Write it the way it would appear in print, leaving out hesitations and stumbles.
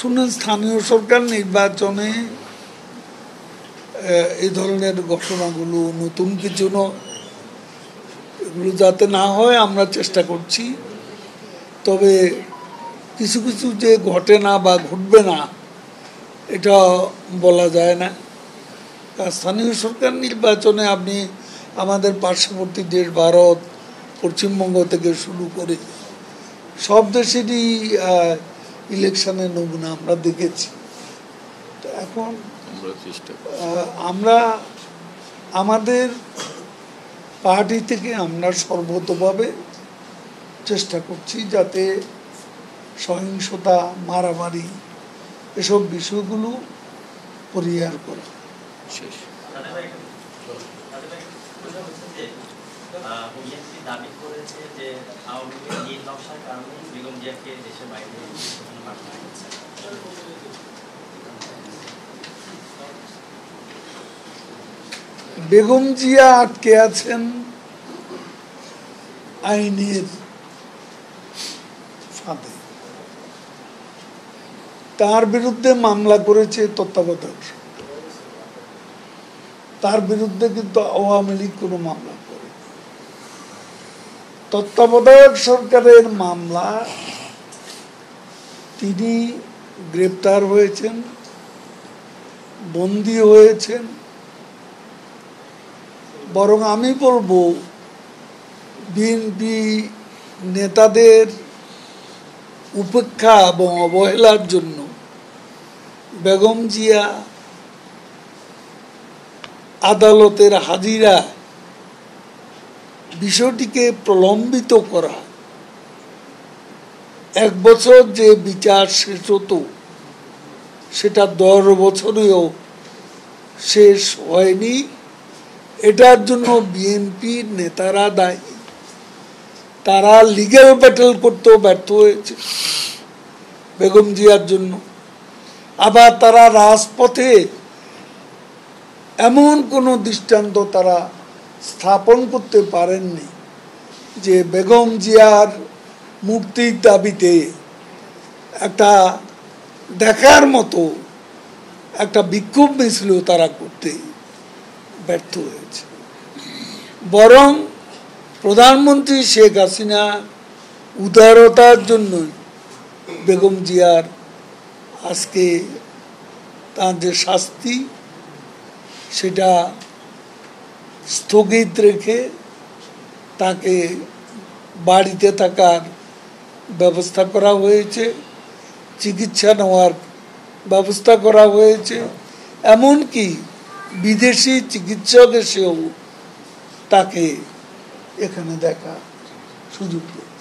শুনুন, স্থানীয় সরকার নির্বাচনে এই ধরনের ঘটনাগুলো নতুন কিছু নয়। এগুলো যাতে না হয় আমরা চেষ্টা করছি। তবে কিছু কিছু যে ঘটে না বা ঘটবে না এটা বলা যায় না। স্থানীয় সরকার নির্বাচনে আপনি আমাদের পার্শ্ববর্তী দেশ ভারত, পশ্চিমবঙ্গ থেকে শুরু করে সব দেশেরই ইলেকশনের নমুনা আমরা দেখেছি। তো এখন আমরা আমাদের পার্টি থেকে আমরা সর্বতভাবে চেষ্টা করছি যাতে সহিংসতা, মারামারি এসব বিষয়গুলো পরিহার করা। বেগম জিয়া আটকে আছেন আইনের ফাঁদে। তার বিরুদ্ধে মামলা করেছে তত্ত্বাবধায়ক সরকার। তার বিরুদ্ধে কিন্তু আওয়ামী লীগ কোনো মামলা করে। তত্ত্বাবধায়ক সরকারের মামলা, তিনি গ্রেপ্তার হয়েছেন, বন্দী হয়েছেন। বরং আমি বলবো বিএনপি নেতাদের উপেক্ষা এবং অবহেলার জন্য বেগম জিয়া আদালতের হাজিরা বিষয়টিকে প্রলম্বিত করা, 1 বছর যে বিচার শেষ হতো সেটা 10 বছরেও শেষ হয়নি। এটার জন্য বিএনপির নেতারা দায়ী। তারা লিগ্যাল ব্যাটেল করতেও ব্যর্থ হয়েছে বেগম জিয়ার জন্য। আবার তারা রাজপথে এমন কোনো দৃষ্টান্ত তারা স্থাপন করতে পারেননি যে বেগম জিয়ার মুক্তির দাবিতে একটা দেখার মতো একটা বিক্ষোভ মিছিল তারা করতে ব্যর্থ হয়েছে। বরং প্রধানমন্ত্রী শেখ হাসিনা উদারতার জন্য বেগম জিয়ার আজকে তার যে শাস্তি সেটা স্থগিত রেখে তাকে বাড়িতে থাকার ব্যবস্থা করা হয়েছে, চিকিৎসা নেওয়ার ব্যবস্থা করা হয়েছে। এমনকি বিদেশি চিকিৎসক এসেও তাকে এখানে দেখা সুযোগ পেয়েছে।